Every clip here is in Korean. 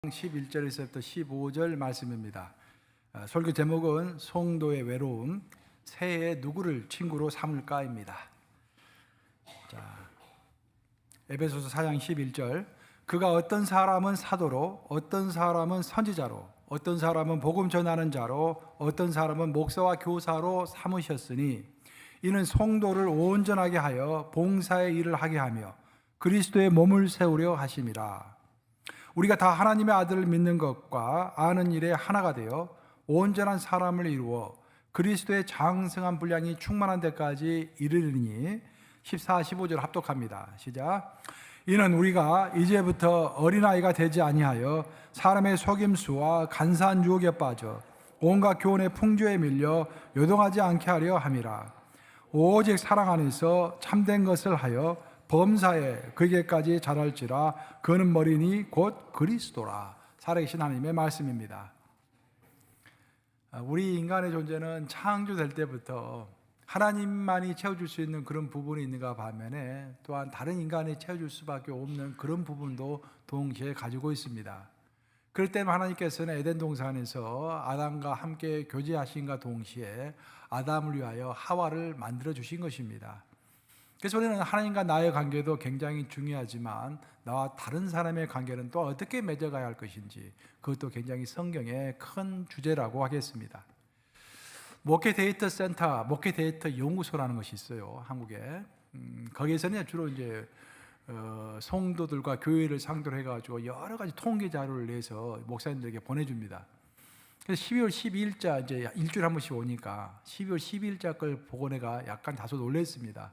11절에서부터 15절 말씀입니다. 설교 제목은 성도의 외로움, 새해에 누구를 친구로 삼을까입니다. 에베소서 4장 11절, 그가 어떤 사람은 사도로, 어떤 사람은 선지자로, 어떤 사람은 복음 전하는 자로, 어떤 사람은 목사와 교사로 삼으셨으니 이는 성도를 온전하게 하여 봉사의 일을 하게 하며 그리스도의 몸을 세우려 하심이라. 우리가 다 하나님의 아들을 믿는 것과 아는 일에 하나가 되어 온전한 사람을 이루어 그리스도의 장성한 분량이 충만한 데까지 이르리니 14, 15절 합독합니다. 시작. 이는 우리가 이제부터 어린아이가 되지 아니하여 사람의 속임수와 간사한 유혹에 빠져 온갖 교훈의 풍조에 밀려 요동하지 않게 하려 함이라. 오직 사랑 안에서 참된 것을 하여 범사에 그에게까지 자랄지라. 그는 머리니 곧 그리스도라. 살아계신 하나님의 말씀입니다. 우리 인간의 존재는 창조될 때부터 하나님만이 채워줄 수 있는 그런 부분이 있는가 반면에 또한 다른 인간이 채워줄 수밖에 없는 그런 부분도 동시에 가지고 있습니다. 그럴 때는 하나님께서는 에덴 동산에서 아담과 함께 교제하신과 동시에 아담을 위하여 하와를 만들어 주신 것입니다. 그래서 우리는 하나님과 나의 관계도 굉장히 중요하지만 나와 다른 사람의 관계는 또 어떻게 맺어가야 할 것인지 그것도 굉장히 성경의 큰 주제라고 하겠습니다. 목회 데이터 센터, 목회 데이터 연구소라는 것이 있어요, 한국에. 거기에서는 주로 이제 성도들과 교회를 상대로 해가지고 여러 가지 통계 자료를 내서 목사님들에게 보내줍니다. 그래서 12월 12일자 이제 일주일에 한 번씩 오니까 12월 12일자 걸 보고 내가 약간 다소 놀랐습니다.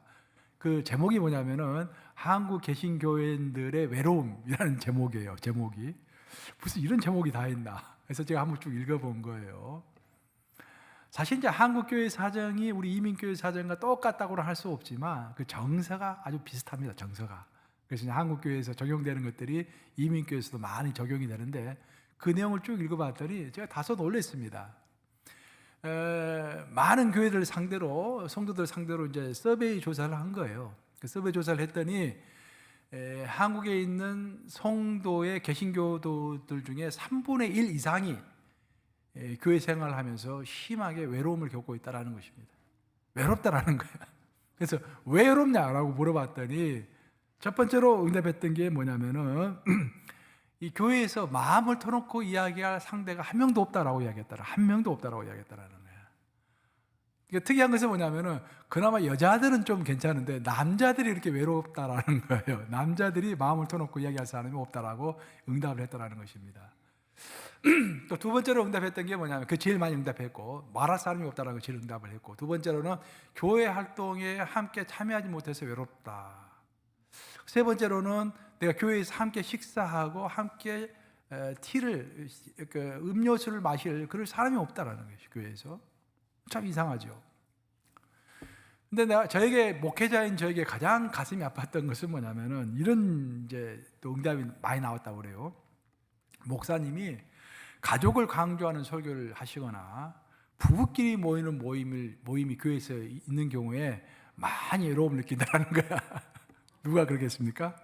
그 제목이 뭐냐면은 한국 개신교인들의 외로움이라는 제목이에요. 제목이 무슨 이런 제목이 다 있나? 그래서 제가 한번 쭉 읽어본 거예요. 사실 이제 한국 교회 사정이 우리 이민교회 사정과 똑같다고는 할 수 없지만 그 정서가 아주 비슷합니다. 정서가. 그래서 이제 한국 교회에서 적용되는 것들이 이민교회에서도 많이 적용이 되는데 그 내용을 쭉 읽어봤더니 제가 다소 놀랐습니다. 많은 교회들 상대로 성도들 상대로 이제 서베이 조사를 한 거예요. 그 서베이 조사를 했더니 한국에 있는 성도의 개신교도들 중에 3분의 1 이상이 교회 생활을 하면서 심하게 외로움을 겪고 있다는 것입니다. 외롭다라는 거예요. 그래서 왜 외롭냐라고 물어봤더니 첫 번째로 응답했던 게 뭐냐면은 이 교회에서 마음을 터놓고 이야기할 상대가 한 명도 없다라고 이야기했더라. 한 명도 없다라고 이야기했다라는 거야. 그러니까 특이한 것은 뭐냐면은 그나마 여자들은 좀 괜찮은데 남자들이 이렇게 외롭다라는 거예요. 남자들이 마음을 터놓고 이야기할 사람이 없다라고 응답을 했다라는 것입니다. 또 두 번째로 응답했던 게 뭐냐면 그 제일 많이 응답했고 말할 사람이 없다라고 제일 응답을 했고 두 번째로는 교회 활동에 함께 참여하지 못해서 외롭다. 세 번째로는 내가 교회에서 함께 식사하고 함께 음료수를 마실 그럴 사람이 없다라는 것이 교회에서 참 이상하죠. 근데 저에게 목회자인 저에게 가장 가슴이 아팠던 것은 뭐냐면은 이런 이제 또 응답이 많이 나왔다고 그래요. 목사님이 가족을 강조하는 설교를 하시거나 부부끼리 모이는 모임이 교회에서 있는 경우에 많이 외로움을 느낀다는 거야. 누가 그러겠습니까?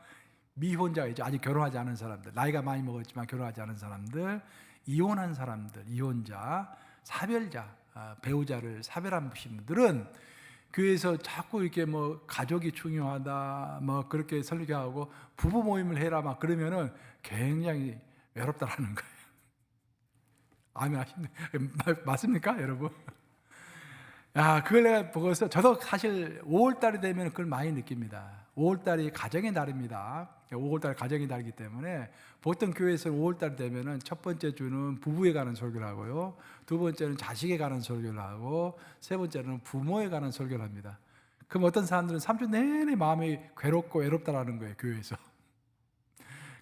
미혼자이죠. 아직 결혼하지 않은 사람들, 나이가 많이 먹었지만 결혼하지 않은 사람들, 이혼한 사람들, 이혼자, 사별자, 배우자를 사별한 분들은 교회에서 자꾸 이렇게 뭐 가족이 중요하다, 뭐 그렇게 설교하고 부부 모임을 해라 막 그러면은 굉장히 외롭다라는 거예요. 아멘 하시네. 맞습니까, 여러분? 야, 그걸 내가 보고서 저도 사실 5월달이 되면 그걸 많이 느낍니다. 5월달이 가정의 달입니다. 5월달 가정의 달이기 때문에 보통 교회에서는 5월달 되면은 첫 번째 주는 부부에 관한 설교를 하고요. 두 번째는 자식에 관한 설교를 하고 세 번째는 부모에 관한 설교를 합니다. 그럼 어떤 사람들은 3주 내내 마음이 괴롭고 외롭다라는 거예요, 교회에서.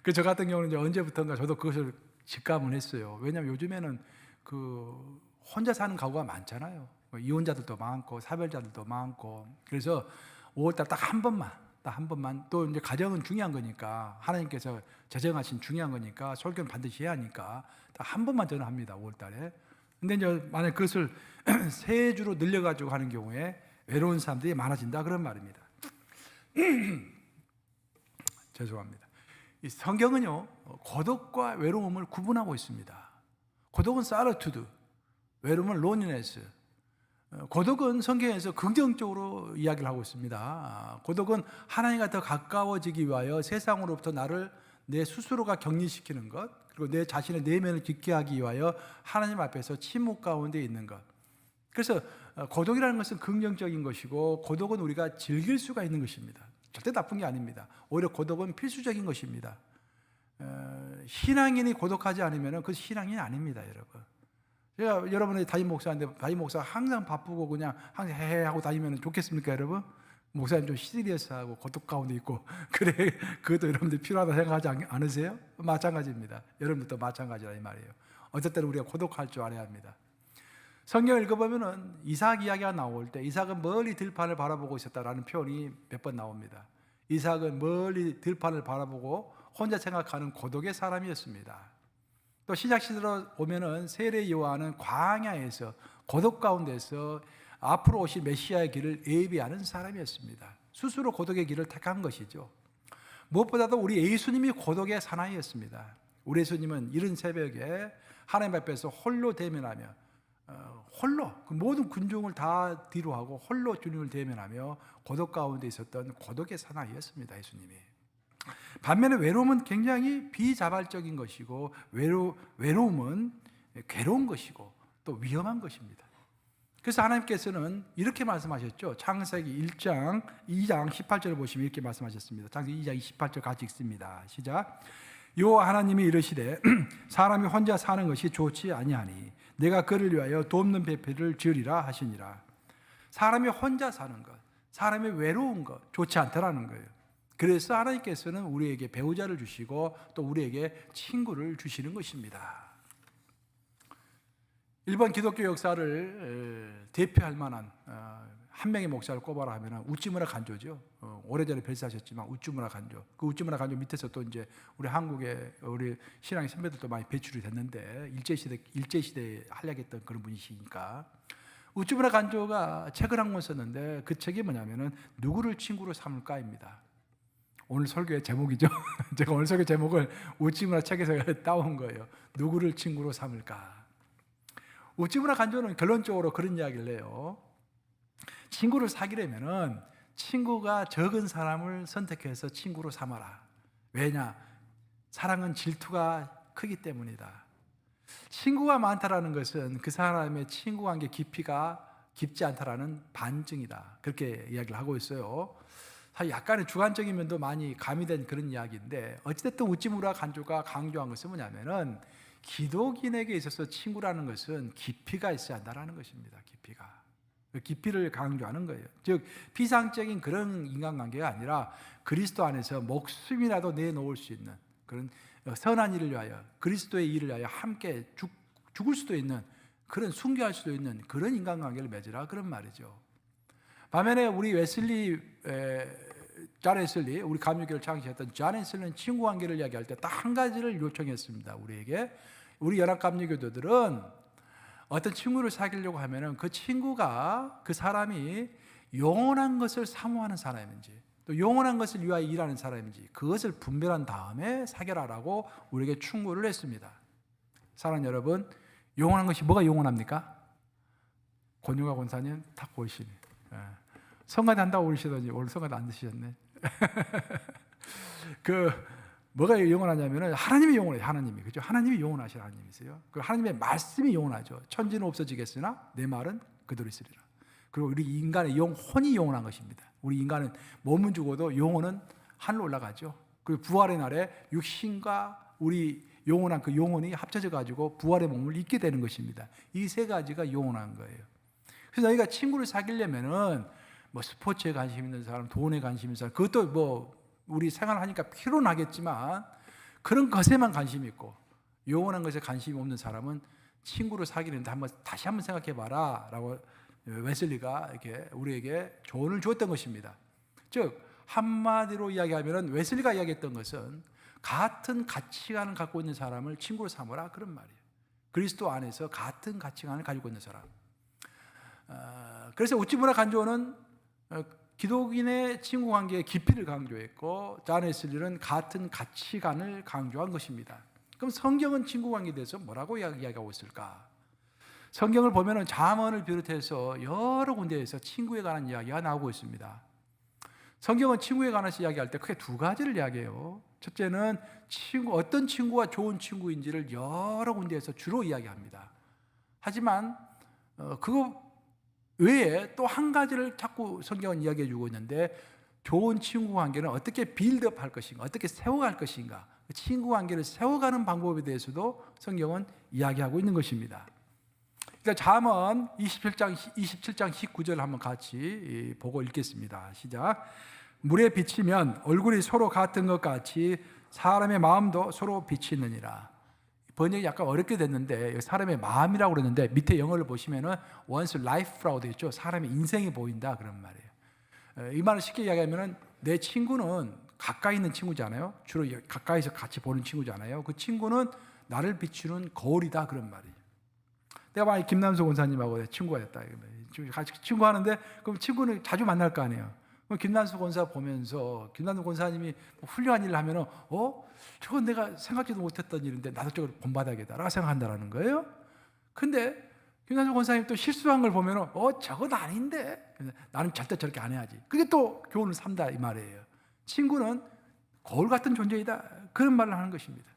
그 저 같은 경우는 이제 언제부턴가 저도 그것을 직감을 했어요. 왜냐하면 요즘에는 그 혼자 사는 가구가 많잖아요. 이혼자들도 많고 사별자들도 많고 그래서 5월달 딱 한 번만 또 이제 가정은 중요한 거니까 하나님께서 제정하신 중요한 거니까 설교는 반드시 해야 하니까 딱 한 번만 저는 합니다. 5월달에. 근데 이제 만약 그것을 세 주로 늘려가지고 하는 경우에 외로운 사람들이 많아진다 그런 말입니다. 죄송합니다. 이 성경은요, 고독과 외로움을 구분하고 있습니다. 고독은 solitude, 외로움은 loneliness. 고독은 성경에서 긍정적으로 이야기를 하고 있습니다. 고독은 하나님과 더 가까워지기 위하여 세상으로부터 나를 내 스스로가 격리시키는 것, 그리고 내 자신의 내면을 깊게 하기 위하여 하나님 앞에서 침묵 가운데 있는 것. 그래서 고독이라는 것은 긍정적인 것이고, 고독은 우리가 즐길 수가 있는 것입니다. 절대 나쁜 게 아닙니다. 오히려 고독은 필수적인 것입니다. 신앙인이 고독하지 않으면 그 신앙인이 아닙니다, 여러분. 제가 여러분의 담임 목사인데, 담임 목사가 항상 바쁘고 그냥 항상 헤헤 하고 다니면 좋겠습니까, 여러분? 목사님 좀 시리어스하고 고독 가운데 있고 그래, 그것도 여러분들 필요하다 생각하지 않으세요? 마찬가지입니다. 여러분들도 마찬가지라 이 말이에요. 어쨌든 우리가 고독할 줄 알아야 합니다. 성경을 읽어보면은 이삭 이야기가 나올 때 이삭은 멀리 들판을 바라보고 있었다라는 표현이 몇 번 나옵니다. 이삭은 멀리 들판을 바라보고 혼자 생각하는 고독의 사람이었습니다. 또 시작시대로 보면은 세례 요한은 광야에서 고독 가운데서 앞으로 오실 메시아의 길을 예비하는 사람이었습니다. 스스로 고독의 길을 택한 것이죠. 무엇보다도 우리 예수님이 고독의 사나이였습니다. 우리 예수님은 이른 새벽에 하나님 앞에서 홀로 대면하며 홀로 그 모든 군중을 다 뒤로하고 홀로 주님을 대면하며 고독 가운데 있었던 고독의 사나이였습니다. 예수님이. 반면에 외로움은 굉장히 비자발적인 것이고, 외로움은 괴로운 것이고 또 위험한 것입니다. 그래서 하나님께서는 이렇게 말씀하셨죠. 창세기 1장 2장 18절을 보시면 이렇게 말씀하셨습니다. 창세기 2장 18절 같이 읽습니다. 시작. 여호와 하나님이 이르시되 사람이 혼자 사는 것이 좋지 아니하니 내가 그를 위하여 돕는 배필을 지으리라 하시니라. 사람이 혼자 사는 것, 사람이 외로운 것 좋지 않다라는 거예요. 그래서 하나님께서는 우리에게 배우자를 주시고 또 우리에게 친구를 주시는 것입니다. 일본 기독교 역사를 대표할 만한 한 명의 목사를 꼽아라 하면 우찌무라 간조죠. 오래전에 별세하셨지만 우찌무라 간조. 그 우찌무라 간조 밑에서 또 이제 우리 한국의 우리 신앙의 선배들도 많이 배출이 됐는데 일제시대에 활약했던 그런 분이시니까 우찌무라 간조가 책을 한 권 썼는데 그 책이 뭐냐면은 누구를 친구로 삼을까입니다. 오늘 설교의 제목이죠. 제가 오늘 설교 제목을 우찌무라 책에서 따온 거예요. 누구를 친구로 삼을까? 우찌무라 간조는 결론적으로 그런 이야기를 해요. 친구를 사귀려면은 친구가 적은 사람을 선택해서 친구로 삼아라. 왜냐? 사랑은 질투가 크기 때문이다. 친구가 많다라는 것은 그 사람의 친구 관계 깊이가 깊지 않다라는 반증이다. 그렇게 이야기를 하고 있어요. 사실 약간의 주관적인 면도 많이 가미된 그런 이야기인데, 어찌됐든 우찌무라 간조가 강조한 것은 뭐냐면은 기독인에게 있어서 친구라는 것은 깊이가 있어야 한다는 것입니다. 깊이가. 그 깊이를 강조하는 거예요. 즉 피상적인 그런 인간관계가 아니라 그리스도 안에서 목숨이라도 내놓을 수 있는 그런 선한 일을 위하여, 그리스도의 일을 위하여 함께 죽을 수도 있는, 그런 순교할 수도 있는 그런 인간관계를 맺으라, 그런 말이죠. 반면에 우리 존 웨슬리, 우리 감리교를 창시했던 존 웨슬리는 친구 관계를 이야기할 때 딱 한 가지를 요청했습니다. 우리에게. 우리 연합감리교도들은 어떤 친구를 사귀려고 하면은 그 친구가, 그 사람이 영원한 것을 사모하는 사람인지 또 영원한 것을 위하여 일하는 사람인지 그것을 분별한 다음에 사귀라라고 우리에게 충고를 했습니다. 사랑하는 여러분, 영원한 것이 뭐가 영원합니까? 권유가 권사님 딱 보이시네. 성가대 한다고 그러시더니 오늘 성가대 안 드시셨네. 뭐가 영원하냐면은 하나님이 영원해요. 하나님이. 그죠? 하나님이 영원하신 하나님이세요. 그 하나님의 말씀이 영원하죠. 천지는 없어지겠으나 내 말은 그대로 있으리라. 그리고 우리 인간의 영혼이 영원한 것입니다. 우리 인간은 몸은 죽어도 영혼은 하늘로 올라가죠. 그리고 부활의 날에 육신과 우리 영원한 그 영혼이 합쳐져 가지고 부활의 몸을 입게 되는 것입니다. 이 세 가지가 영원한 거예요. 그래서 너희가 친구를 사귀려면은 뭐 스포츠에 관심 있는 사람, 돈에 관심 있는 사람, 그것도 뭐 우리 생활하니까 필요는 하겠지만 그런 것에만 관심이 있고 영원한 것에 관심이 없는 사람은 친구를 사귀는데 다시 한번 생각해 봐라 라고 웨슬리가 이렇게 우리에게 조언을 주었던 것입니다. 즉 한마디로 이야기하면 웨슬리가 이야기했던 것은 같은 가치관을 갖고 있는 사람을 친구로 삼으라, 그런 말이에요. 그리스도 안에서 같은 가치관을 가지고 있는 사람. 그래서 우찌무라 간조는 기독인의 친구 관계의 깊이를 강조했고 존 웨슬리는 같은 가치관을 강조한 것입니다. 그럼 성경은 친구 관계에 대해서 뭐라고 이야기하고 있을까? 성경을 보면은 잠언을 비롯해서 여러 군데에서 친구에 관한 이야기가 나오고 있습니다. 성경은 친구에 관해서 이야기할 때 크게 두 가지를 이야기해요. 첫째는 어떤 친구가 좋은 친구인지를 여러 군데에서 주로 이야기합니다. 하지만 그거 외에 또 한 가지를 자꾸 성경은 이야기해 주고 있는데, 좋은 친구 관계는 어떻게 빌드업 할 것인가, 어떻게 세워갈 것인가, 친구 관계를 세워가는 방법에 대해서도 성경은 이야기하고 있는 것입니다. 그러니까 잠언 27장 19절 한번 같이 보고 읽겠습니다. 시작. 물에 비치면 얼굴이 서로 같은 것 같이 사람의 마음도 서로 비치느니라. 번역이 약간 어렵게 됐는데 사람의 마음이라고 그러는데 밑에 영어를 보시면은 one's life라고 되어 있죠. 사람의 인생이 보인다 그런 말이에요. 이 말을 쉽게 이야기하면은 내 친구는 가까이 있는 친구잖아요. 주로 가까이서 같이 보는 친구잖아요. 그 친구는 나를 비추는 거울이다 그런 말이에요. 내가 만약 김남수 권사님하고 친구가 됐다. 같이 친구하는데 그럼 친구는 자주 만날 거 아니에요. 그럼 김남수 권사 보면서 김남수 권사님이 훌륭한 일을 하면은 저건 내가 생각지도 못했던 일인데 나도 저걸 본받아야겠다라고 생각한다라는 거예요. 근데 김남수 권사님 또 실수한 걸 보면은 저건 아닌데 나는 절대 저렇게 안 해야지. 그게 또 교훈을 삼다 이 말이에요. 친구는 거울 같은 존재이다 그런 말을 하는 것입니다.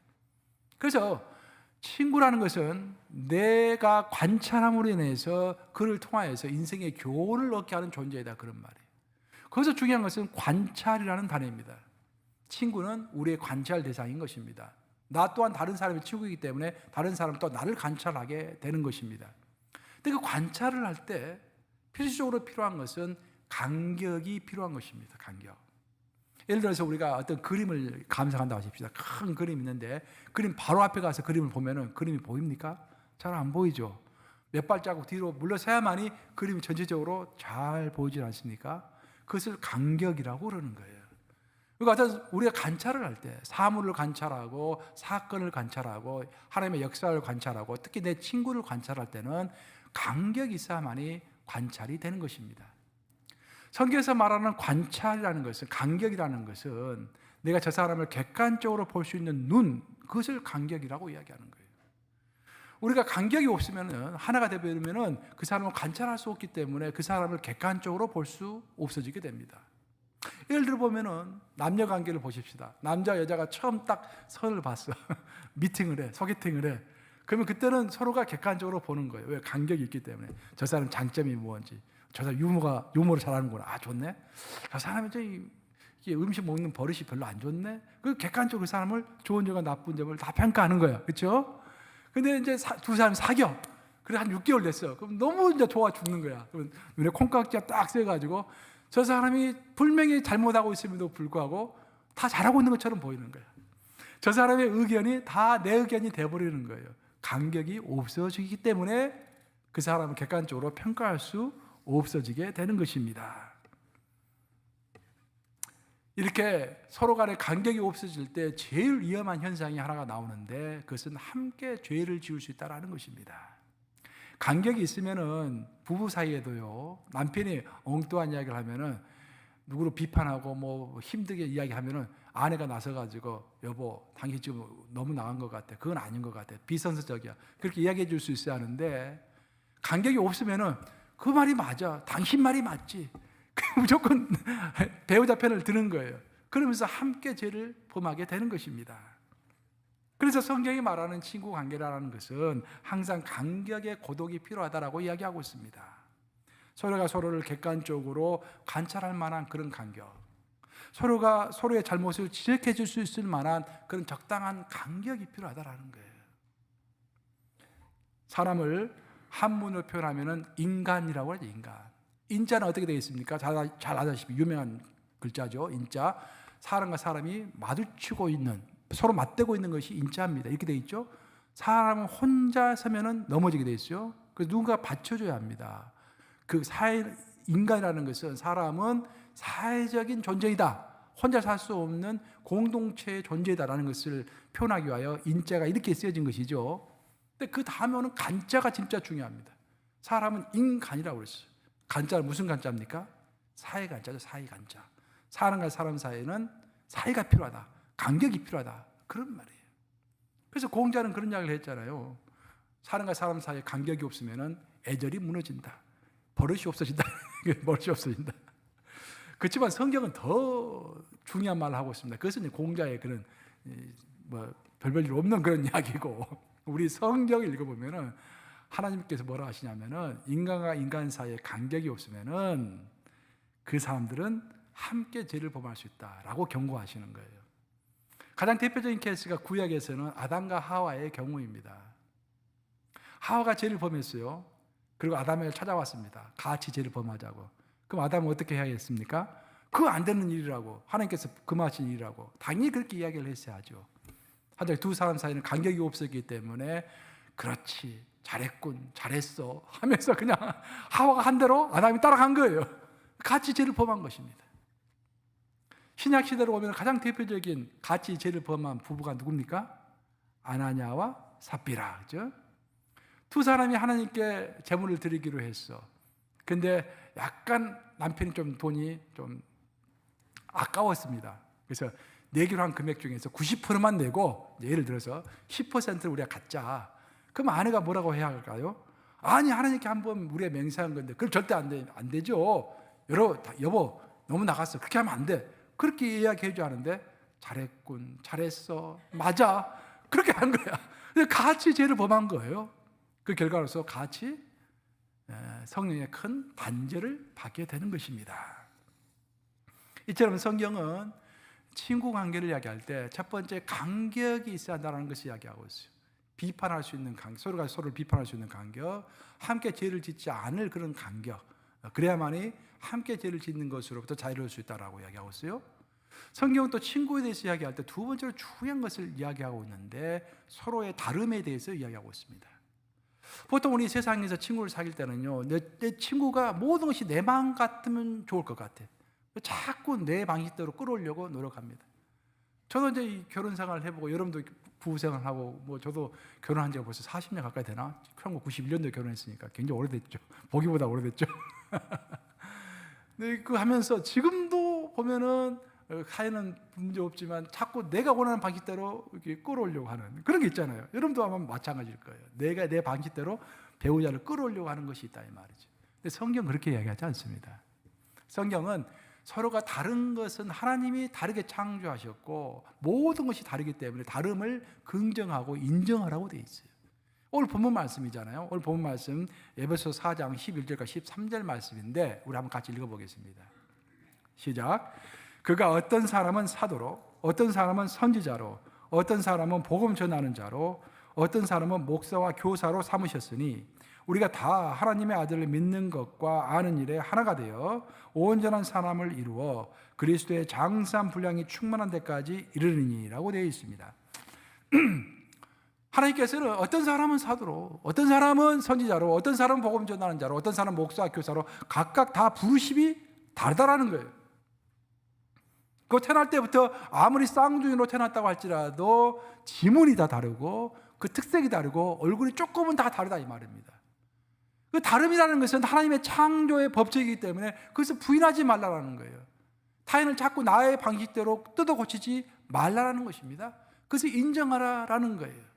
그래서 친구라는 것은 내가 관찰함으로 인해서 그를 통하여서 인생의 교훈을 얻게 하는 존재이다 그런 말이에요. 거기서 중요한 것은 관찰이라는 단어입니다. 친구는 우리의 관찰 대상인 것입니다. 나 또한 다른 사람의 친구이기 때문에 다른 사람은 또 나를 관찰하게 되는 것입니다. 근데 그 관찰을 할 때 필수적으로 필요한 것은 간격이 필요한 것입니다. 간격. 예를 들어서 우리가 어떤 그림을 감상한다고 하십시다. 큰 그림이 있는데 그림 바로 앞에 가서 그림을 보면은 그림이 보입니까? 잘 안 보이죠. 몇 발자국 뒤로 물러서야만이 그림이 전체적으로 잘 보이지 않습니까? 그것을 간격이라고 그러는 거예요. 그러니까 우리가 관찰을 할 때 사물을 관찰하고 사건을 관찰하고 하나님의 역사를 관찰하고 특히 내 친구를 관찰할 때는 간격이 있어야만이 관찰이 되는 것입니다. 성경에서 말하는 관찰이라는 것은, 간격이라는 것은 내가 저 사람을 객관적으로 볼 수 있는 눈, 그것을 간격이라고 이야기하는 거예요. 우리가 간격이 없으면 하나가 되버리면 그 사람을 관찰할 수 없기 때문에 그 사람을 객관적으로 볼 수 없어지게 됩니다. 예를 들어 보면은 남녀 관계를 보십시다. 남자 여자가 처음 딱 선을 봤어. 미팅을 해, 소개팅을 해. 그러면 그때는 서로가 객관적으로 보는 거예요. 왜? 간격이 있기 때문에. 저 사람 장점이 뭔지, 저 사람 유머를 잘하는구나. 아, 좋네. 저 사람이 음식 먹는 버릇이 별로 안 좋네. 그 객관적으로 그 사람을 좋은 점과 나쁜 점을 다 평가하는 거예요. 그렇죠? 근데 이제 두 사람이 사겨. 그래 한 6개월 됐어. 그럼 너무 이제 좋아 죽는 거야. 그럼 눈에 콩깍지가 딱 쎄가지고 저 사람이 분명히 잘못하고 있음에도 불구하고 다 잘하고 있는 것처럼 보이는 거야. 저 사람의 의견이 다 내 의견이 돼버리는 거예요. 간격이 없어지기 때문에 그 사람을 객관적으로 평가할 수 없어지게 되는 것입니다. 이렇게 서로 간에 간격이 없어질 때 제일 위험한 현상이 하나가 나오는데 그것은 함께 죄를 지을 수 있다는 것입니다. 간격이 있으면은 부부 사이에도요, 남편이 엉뚱한 이야기를 하면은 누구를 비판하고 뭐 힘들게 이야기하면은 아내가 나서가지고 여보, 당신 지금 너무 나간 것 같아. 그건 아닌 것 같아. 비선서적이야. 그렇게 이야기해 줄 수 있어야 하는데 간격이 없으면은 그 말이 맞아. 당신 말이 맞지. 무조건 배우자 편을 드는 거예요. 그러면서 함께 죄를 범하게 되는 것입니다. 그래서 성경이 말하는 친구 관계라는 것은 항상 간격의 고독이 필요하다라고 이야기하고 있습니다. 서로가 서로를 객관적으로 관찰할 만한 그런 간격, 서로가 서로의 잘못을 지적해 줄 수 있을 만한 그런 적당한 간격이 필요하다라는 거예요. 사람을 한문으로 표현하면 인간이라고 하죠. 인자는 어떻게 되어 있습니까? 잘 아다시피 유명한 글자죠. 인자. 사람과 사람이 마주치고 있는, 서로 맞대고 있는 것이 인자입니다. 이렇게 되어 있죠. 사람은 혼자 서면은 넘어지게 되어 있어요. 그래서 누군가 받쳐줘야 합니다. 인간이라는 것은, 사람은 사회적인 존재이다. 혼자 살 수 없는 공동체의 존재다라는 것을 표현하기 위하여 인자가 이렇게 쓰여진 것이죠. 근데 그 다음에 오는 간자가 진짜 중요합니다. 사람은 인간이라고 그랬어요. 간자는 무슨 간자입니까? 사이간자죠. 사이간자. 사람과 사람 사이에는 사이가 필요하다. 간격이 필요하다. 그런 말이에요. 그래서 공자는 그런 이야기를 했잖아요. 사람과 사람 사이에 간격이 없으면 애절이 무너진다. 버릇이 없어진다. 버릇이 없어진다. 그렇지만 성경은 더 중요한 말을 하고 있습니다. 그것은 공자의 그런 별별 일 없는 그런 이야기고, 우리 성경을 읽어보면은 하나님께서 뭐라 하시냐면은 인간과 인간 사이에 간격이 없으면은 그 사람들은 함께 죄를 범할 수 있다라고 경고하시는 거예요. 가장 대표적인 케이스가 구약에서는 아담과 하와의 경우입니다. 하와가 죄를 범했어요. 그리고 아담을 찾아왔습니다. 같이 죄를 범하자고. 그럼 아담은 어떻게 해야겠습니까? 그거 안 되는 일이라고, 하나님께서 금하신 일이라고 당연히 그렇게 이야기를 했어야 하죠. 하지만 두 사람 사이는 간격이 없었기 때문에 그렇지, 잘했군, 잘했어 하면서 그냥 하와가 한 대로 아담이 따라간 거예요. 같이 죄를 범한 것입니다. 신약 시대로 오면 가장 대표적인 같이 죄를 범한 부부가 누굽니까? 아나니아와 삽비라. 그죠? 두 사람이 하나님께 제물을 드리기로 했어. 근데 약간 남편이 좀 돈이 좀 아까웠습니다. 그래서 내기로 한 금액 중에서 90%만 내고, 예를 들어서 10%를 우리가 갖자. 그럼 아내가 뭐라고 해야 할까요? 아니, 하나님께 한번 우리가 맹세한 건데 그걸 절대 안 되죠. 여보 너무 나갔어. 그렇게 하면 안 돼. 그렇게 이야기해 줘 하는데, 잘했군, 잘했어, 맞아, 그렇게 한 거야. 같이 죄를 범한 거예요. 그 결과로서 같이 성령의 큰 단죄를 받게 되는 것입니다. 이처럼 성경은 친구 관계를 이야기할 때 첫 번째 간격이 있어야 한다는 것을 이야기하고 있어요. 비판할 수 있는 간격, 서로가 서로를 비판할 수 있는 간격, 함께 죄를 짓지 않을 그런 간격, 그래야만이 함께 죄를 짓는 것으로부터 자유로울 수 있다라고 이야기하고 있어요. 성경은 또 친구에 대해서 이야기할 때 두 번째로 중요한 것을 이야기하고 있는데, 서로의 다름에 대해서 이야기하고 있습니다. 보통 우리 세상에서 친구를 사귈 때는요, 내 친구가 모든 것이 내 마음 같으면 좋을 것 같아. 자꾸 내 방식대로 끌어오려고 노력합니다. 저도 이제 결혼 생활을 해보고, 여러분도 부부 생활하고, 저도 결혼한 지가 벌써 40년 가까이 되나? 1991년도에 결혼했으니까 굉장히 오래됐죠. 보기보다 오래됐죠. 네, 그 하면서 지금도 보면은 사이는 문제 없지만 자꾸 내가 원하는 방식대로 이렇게 끌어오려고 하는 그런 게 있잖아요. 여러분도 아마 마찬가지일 거예요. 내가 내 방식대로 배우자를 끌어오려고 하는 것이 있다 이 말이죠. 근데 성경은 그렇게 이야기하지 않습니다. 성경은 서로가 다른 것은 하나님이 다르게 창조하셨고 모든 것이 다르기 때문에 다름을 긍정하고 인정하라고 되어 있어요. 오늘 본문 말씀이잖아요. 오늘 본문 말씀 에베소서 4장 11절과 13절 말씀인데 우리 한번 같이 읽어보겠습니다. 시작. 그가 어떤 사람은 사도로, 어떤 사람은 선지자로, 어떤 사람은 복음 전하는 자로, 어떤 사람은 목사와 교사로 삼으셨으니 우리가 다 하나님의 아들을 믿는 것과 아는 일에 하나가 되어 온전한 사람을 이루어 그리스도의 장사한 분량이 충만한 데까지 이르느니라고 되어 있습니다. 하나님께서는 어떤 사람은 사도로, 어떤 사람은 선지자로, 어떤 사람은 복음 전하는 자로, 어떤 사람은 목사와 교사로 각각 다 부르심이 다르다라는 거예요. 그 태어날 때부터 아무리 쌍둥이로 태어났다고 할지라도 지문이 다 다르고 그 특색이 다르고 얼굴이 조금은 다 다르다 이 말입니다. 그 다름이라는 것은 하나님의 창조의 법칙이기 때문에 그것을 부인하지 말라는 거예요. 타인을 자꾸 나의 방식대로 뜯어 고치지 말라는 것입니다. 그것을 인정하라는 거예요.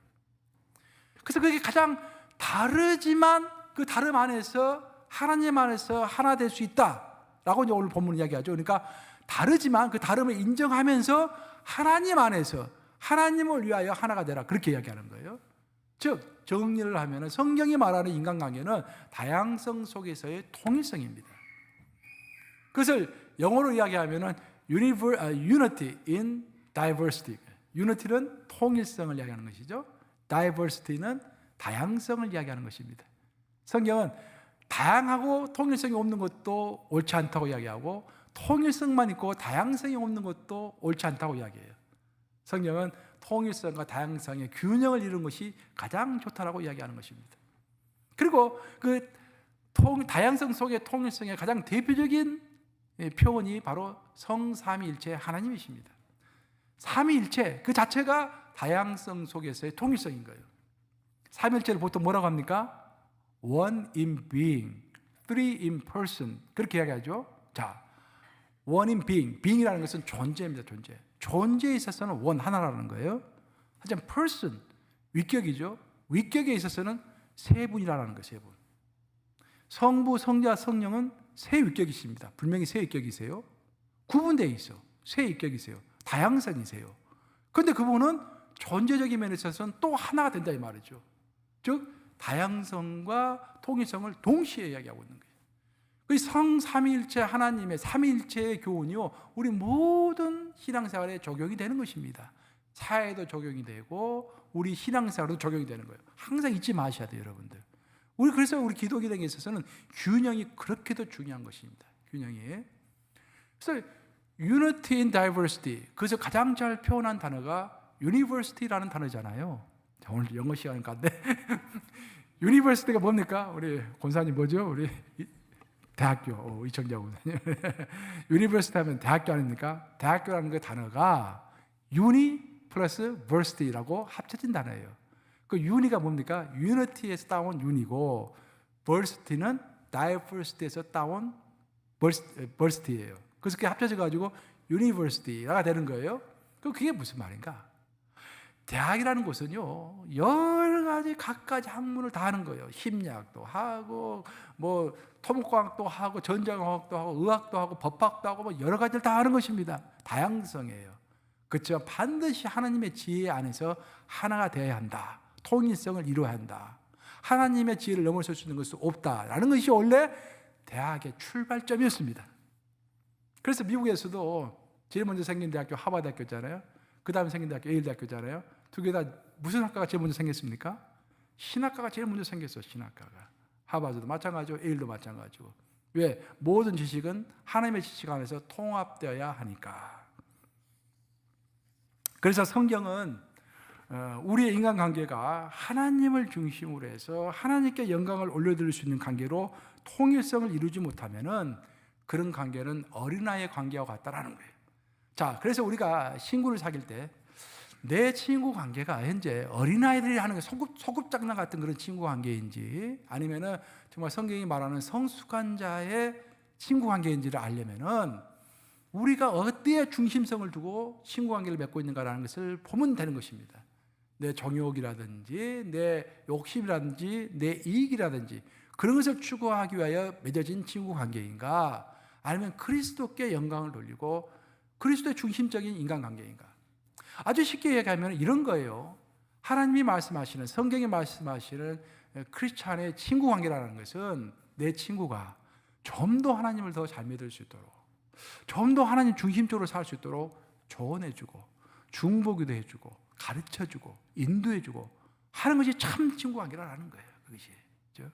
그래서 그게 가장 다르지만 그 다름 안에서 하나님 안에서 하나 될 수 있다라고 이제 오늘 본문 이야기하죠. 그러니까 다르지만 그 다름을 인정하면서 하나님 안에서 하나님을 위하여 하나가 되라 그렇게 이야기하는 거예요. 즉 정리를 하면 성경이 말하는 인간관계는 다양성 속에서의 통일성입니다. 그것을 영어로 이야기하면 unity in diversity. unity는 통일성을 이야기하는 것이죠. diversity는 다양성을 이야기하는 것입니다. 성경은 다양하고 통일성이 없는 것도 옳지 않다고 이야기하고 통일성만 있고 다양성이 없는 것도 옳지 않다고 이야기해요. 성경은 통일성과 다양성의 균형을 이루는 것이 가장 좋다라고 이야기하는 것입니다. 그리고 그 다양성 속의 통일성의 가장 대표적인 표현이 바로 성삼위일체 하나님이십니다. 삼위일체 그 자체가 다양성 속에서의 통일성인 거예요. 삼위일체를 보통 뭐라고 합니까? One in being, three in person 그렇게 이야기하죠. 자, one in being. being이라는 것은 존재입니다. 존재. 존재에 있어서는 원 하나라는 거예요. 하지만 person, 위격이죠. 위격에 있어서는 세 분이라는 거예요. 세 분. 성부, 성자, 성령은 세 위격이십니다. 분명히 세 위격이세요. 구분되어 있어. 세 위격이세요. 다양성이세요. 그런데 그분은 존재적인 면에 있어서는 또 하나가 된다 이 말이죠. 즉 다양성과 통일성을 동시에 이야기하고 있는 거예요. 그 성삼위일체 하나님의 삼위일체의 교훈이요, 우리 모든 신앙생활에 적용이 되는 것입니다. 사회에도 적용이 되고 우리 신앙생활에도 적용이 되는 거예요. 항상 잊지 마셔야 돼요, 여러분들. 그래서 우리 기도 기능에 있어서는 균형이 그렇게도 중요한 것입니다. 균형이. 그래서 unity in diversity, 그래서 가장 잘 표현한 단어가 university라는 단어잖아요. 자, 오늘 영어 시간은 간데 university가 뭡니까? 우리 권사님 뭐죠? 우리 대학교, 이청자 권사님. university 하면 대학교 아닙니까? 대학교라는 그 단어가 uni 플러스 versity라고 합쳐진 단어예요. 그 uni가 뭡니까? unity에서 따온 uni고 versity는 diversity에서 따온 versity예요. 그래서 그게 합쳐져 가지고 university가 되는 거예요. 그게 무슨 말인가? 대학이라는 곳은요, 여러 가지 각가지 학문을 다 하는 거예요. 심리학도 하고, 뭐 토목과학도 하고, 전자과학도 하고, 의학도 하고, 법학도 하고, 뭐 여러 가지를 다 하는 것입니다. 다양성이에요. 그렇죠. 반드시 하나님의 지혜 안에서 하나가 되어야 한다. 통일성을 이루어야 한다. 하나님의 지혜를 넘어설 수 있는 것은 없다라는 것이 원래 대학의 출발점이었습니다. 그래서 미국에서도 제일 먼저 생긴 대학교 하버드 대학교잖아요. 그 다음에 생긴 대학교 예일 대학교잖아요. 두 개 다 무슨 학과가 제일 먼저 생겼습니까? 신학과가 제일 먼저 생겼어. 신학과가. 하버드도 마찬가지고 예일도 마찬가지고. 왜? 모든 지식은 하나님의 지식 안에서 통합되어야 하니까. 그래서 성경은 우리의 인간관계가 하나님을 중심으로 해서 하나님께 영광을 올려드릴 수 있는 관계로 통일성을 이루지 못하면은 그런 관계는 어린아이의 관계와 같다라는 거예요. 자, 그래서 우리가 친구를 사귈 때 내 친구 관계가 현재 어린아이들이 하는 소꿉장난 같은 그런 친구 관계인지 아니면은 정말 성경이 말하는 성숙한 자의 친구 관계인지를 알려면은 우리가 어디에 중심성을 두고 친구 관계를 맺고 있는가라는 것을 보면 되는 것입니다. 내 정욕이라든지 내 욕심이라든지 내 이익이라든지 그런 것을 추구하기 위하여 맺어진 친구 관계인가, 아니면 그리스도께 영광을 돌리고 그리스도의 중심적인 인간관계인가. 아주 쉽게 얘기하면 이런 거예요. 하나님이 말씀하시는, 성경이 말씀하시는 크리스찬의 친구 관계라는 것은 내 친구가 좀 더 하나님을 더 잘 믿을 수 있도록, 좀 더 하나님 중심적으로 살 수 있도록 조언해주고 중보기도 해주고 가르쳐주고 인도해주고 하는 것이 참 친구 관계라는 거예요. 그것이. 그렇죠?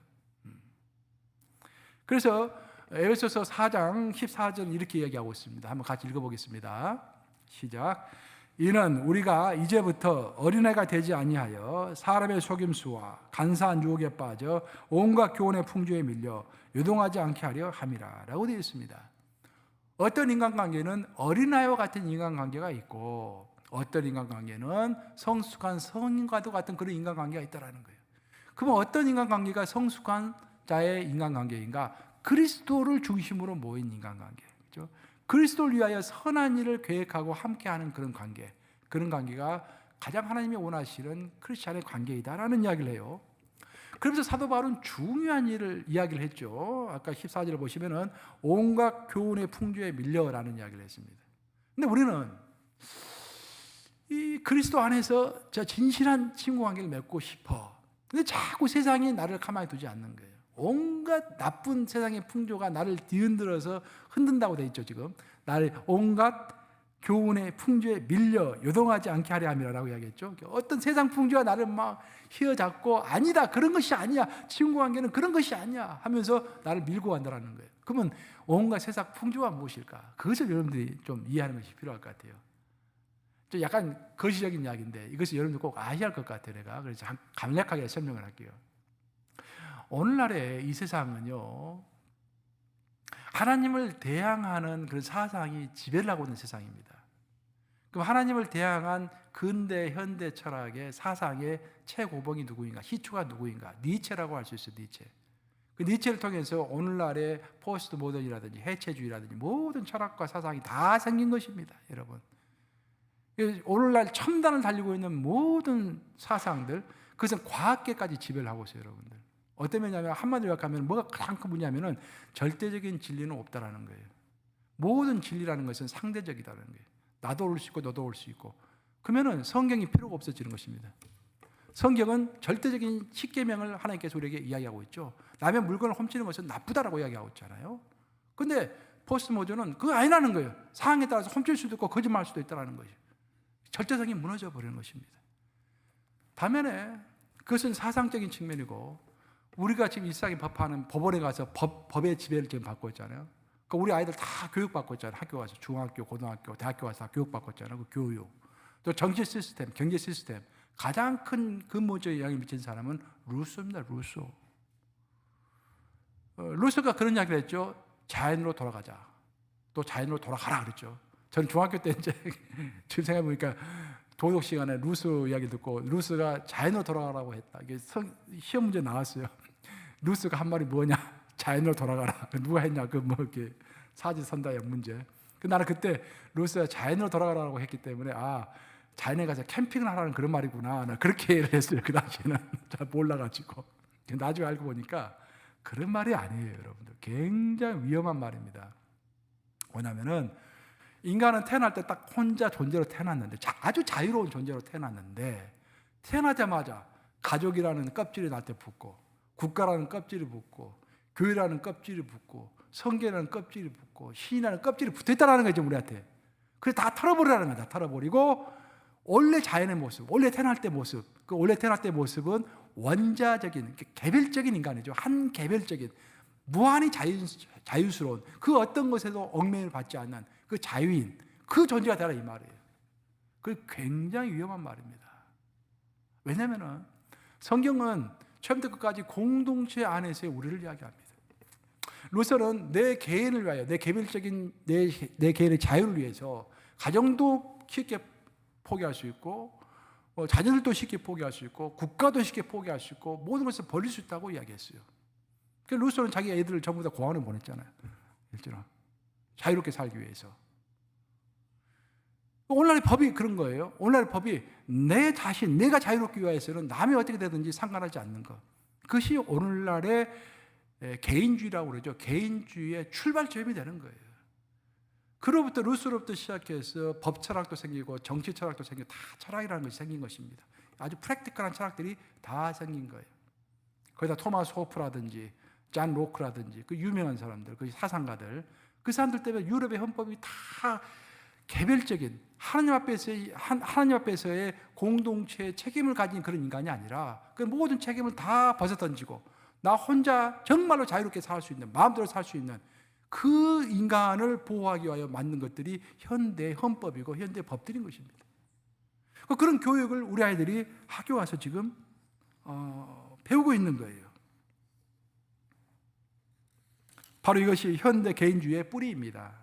그래서 에베소서 4장 14절 이렇게 얘기하고 있습니다. 한번 같이 읽어보겠습니다. 시작. 이는 우리가 이제부터 어린애가 되지 아니하여 사람의 속임수와 간사한 유혹에 빠져 온갖 교훈의 풍조에 밀려 요동하지 않게 하려 함이라 라고 되어 있습니다. 어떤 인간관계는 어린아이와 같은 인간관계가 있고 어떤 인간관계는 성숙한 성인과도 같은 그런 인간관계가 있다는 거예요. 그럼 어떤 인간관계가 성숙한 자의 인간관계인가? 그리스도를 중심으로 모인 인간관계. 그렇죠? 그리스도를 위하여 선한 일을 계획하고 함께하는 그런 관계. 그런 관계가 가장 하나님이 원하시는 크리스찬의 관계이다라는 이야기를 해요. 그러면서 사도 바울은 중요한 일을 이야기를 했죠. 아까 14절을 보시면은 온갖 교훈의 풍조에 밀려라는 이야기를 했습니다. 근데 우리는 이 그리스도 안에서 저 진실한 친구 관계를 맺고 싶어. 근데 자꾸 세상이 나를 가만히 두지 않는 거예요. 온갖 나쁜 세상의 풍조가 나를 뒤흔들어서 흔든다고 돼 있죠. 지금 나를 온갖 교훈의 풍조에 밀려 요동하지 않게 하려 함이라고 이야기했죠. 어떤 세상 풍조가 나를 막 휘어잡고 아니다, 그런 것이 아니야, 친구 관계는 그런 것이 아니야 하면서 나를 밀고 간다는 거예요. 그러면 온갖 세상 풍조가 무엇일까? 그것을 여러분들이 좀 이해하는 것이 필요할 것 같아요. 좀 약간 거시적인 이야기인데 이것을 여러분들 꼭 아셔야 할 것 같아요. 내가 그래서 간략하게 설명을 할게요. 오늘날의 이 세상은요, 하나님을 대항하는 그런 사상이 지배를 하고 있는 세상입니다. 그럼 하나님을 대항한 근대 현대 철학의 사상의 최고봉이 누구인가? 시초가 누구인가? 니체라고 할 수 있어요. 니체. 그 니체를 통해서 오늘날의 포스트 모던이라든지 해체주의라든지 모든 철학과 사상이 다 생긴 것입니다, 여러분. 오늘날 첨단을 달리고 있는 모든 사상들, 그것은 과학계까지 지배를 하고 있어요, 여러분들. 어떤 면이냐면 한마디로 요약하면 뭐가 가장 큰 문제냐면은 절대적인 진리는 없다라는 거예요. 모든 진리라는 것은 상대적이다라는 거예요. 나도 올 수 있고 너도 올 수 있고. 그러면은 성경이 필요가 없어지는 것입니다. 성경은 절대적인 십계명을 하나님께서 우리에게 이야기하고 있죠. 남의 물건을 훔치는 것은 나쁘다라고 이야기하고 있잖아요. 근데 포스트 모던은 그거 아니라는 거예요. 상황에 따라서 훔칠 수도 있고 거짓말할 수도 있다는 거죠. 절대성이 무너져 버리는 것입니다. 반면에 그것은 사상적인 측면이고, 우리가 지금 일상에 법하는 법원에 가서 법의 지배를 지금 받고 있잖아요. 그러니까 우리 아이들 다 교육받고 있잖아요. 학교 가서 중학교, 고등학교, 대학교 가서 다 교육받고 있잖아요. 그 교육. 또 정치 시스템, 경제 시스템. 가장 큰 근본적인 영향을 미친 사람은 루소입니다. 루소. 루소가 그런 이야기를 했죠. 자연으로 돌아가자. 또 자연으로 돌아가라 그랬죠. 저는 중학교 때 이제 지금 생각해 보니까 도덕 시간에 루소 이야기 듣고 루소가 자연으로 돌아가라고 했다. 이게 시험 문제 나왔어요. 루소가 한 말이 뭐냐? 자연으로 돌아가라. 누가 했냐? 그 뭐 이렇게 사지선다형 문제. 나는 그때 루소가 자연으로 돌아가라고 했기 때문에 자연에 가서 캠핑을 하라는 그런 말이구나. 나 그렇게 이해를 했어요. 그 당시에는 잘 몰라가지고. 나중에 알고 보니까 그런 말이 아니에요, 여러분들. 굉장히 위험한 말입니다. 뭐냐면은 인간은 태어날 때 딱 혼자 존재로 태어났는데, 아주 자유로운 존재로 태어났는데, 태어나자마자 가족이라는 껍질이 나한테 붙고, 국가라는 껍질이 붙고, 교회라는 껍질이 붙고, 성계라는 껍질이 붙고, 신이라는 껍질이 붙어있다는 거죠, 우리한테. 그래서 다 털어버리라는 거야. 다 털어버리고 원래 자연의 모습, 원래 태어날 때 모습, 그 원래 태어날 때 모습은 원자적인, 개별적인 인간이죠. 한 개별적인, 무한히 자유스러운, 그 어떤 것에도 얽매임을 받지 않는 그 자유인, 그 존재가 되라 이 말이에요. 그 굉장히 위험한 말입니다. 왜냐하면 성경은 처음부터 끝까지 공동체 안에서의 우리를 이야기합니다. 루서는 내 개인을 위하여, 내 개별적인 내 개인의 자유를 위해서 가정도 쉽게 포기할 수 있고, 자녀들도 쉽게 포기할 수 있고, 국가도 쉽게 포기할 수 있고, 모든 것을 버릴 수 있다고 이야기했어요. 그래서 루서는 자기 애들을 전부 다 고아원에 보냈잖아요. 자유롭게 살기 위해서. 오늘날의 법이 그런 거예요. 오늘날의 법이 내 자신, 내가 자유롭기 위해서는 남이 어떻게 되든지 상관하지 않는 것. 그것이 오늘날의 개인주의라고 그러죠. 개인주의의 출발점이 되는 거예요. 그로부터 루스로부터 시작해서 법 철학도 생기고 정치 철학도 생기고 다 철학이라는 것이 생긴 것입니다. 아주 프랙티컬한 철학들이 다 생긴 거예요. 거기다 토마스 호프라든지 잔 로크라든지 그 유명한 사람들, 그 사상가들, 그 사람들 때문에 유럽의 헌법이 다 개별적인 하나님 앞에서의 공동체의 책임을 가진 그런 인간이 아니라 그 모든 책임을 다 벗어던지고 나 혼자 정말로 자유롭게 살 수 있는, 마음대로 살 수 있는 그 인간을 보호하기 위하여 만든 것들이 현대 헌법이고 현대 법들인 것입니다. 그런 교육을 우리 아이들이 학교 와서 지금 배우고 있는 거예요. 바로 이것이 현대 개인주의의 뿌리입니다.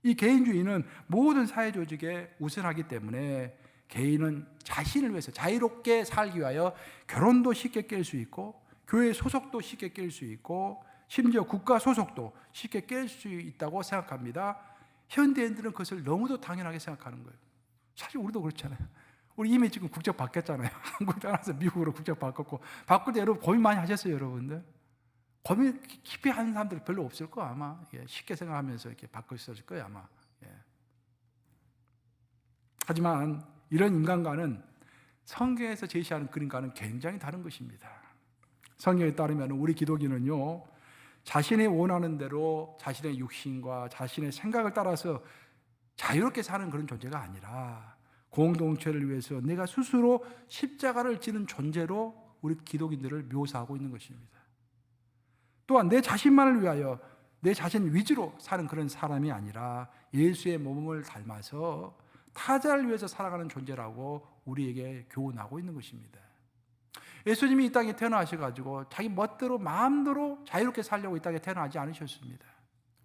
이 개인주의는 모든 사회 조직에 우선하기 때문에 개인은 자신을 위해서 자유롭게 살기 위하여 결혼도 쉽게 깰 수 있고, 교회 소속도 쉽게 깰 수 있고, 심지어 국가 소속도 쉽게 깰 수 있다고 생각합니다. 현대인들은 그것을 너무도 당연하게 생각하는 거예요. 사실 우리도 그렇잖아요. 우리 이미 지금 국적 바뀌었잖아요. 한국 떠나서 미국으로 국적 바꿨고, 바꿀 때 여러분 고민 많이 하셨어요, 여러분들? 고민 깊이 하는 사람들 별로 없을 거야, 아마. 쉽게 생각하면서 이렇게 바꿀 수 있을 거예요, 아마. 하지만 이런 인간과는 성경에서 제시하는 그림과는 굉장히 다른 것입니다. 성경에 따르면 우리 기독인은요, 자신이 원하는 대로 자신의 육신과 자신의 생각을 따라서 자유롭게 사는 그런 존재가 아니라 공동체를 위해서 내가 스스로 십자가를 지는 존재로 우리 기독인들을 묘사하고 있는 것입니다. 또한 내 자신만을 위하여 내 자신 위주로 사는 그런 사람이 아니라 예수의 몸을 닮아서 타자를 위해서 살아가는 존재라고 우리에게 교훈하고 있는 것입니다. 예수님이 이 땅에 태어나셔가지고 자기 멋대로 마음대로 자유롭게 살려고 이 땅에 태어나지 않으셨습니다.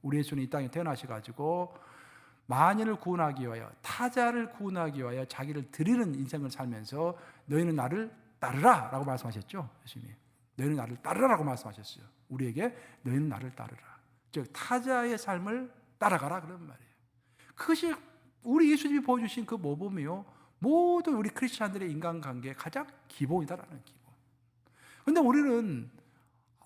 우리 예수는 이 땅에 태어나셔가지고 만인을 구원하기 위하여, 타자를 구원하기 위하여 자기를 드리는 인생을 살면서 너희는 나를 따르라 라고 말씀하셨죠, 예수님이. 너희는 나를 따르라고 말씀하셨어요. 우리에게 너희는 나를 따르라. 즉 타자의 삶을 따라가라 그런 말이에요. 그것이 우리 예수님이 보여주신 그 모범이요, 모든 우리 크리스찬들의 인간관계의 가장 기본이다라는 기본. 그런데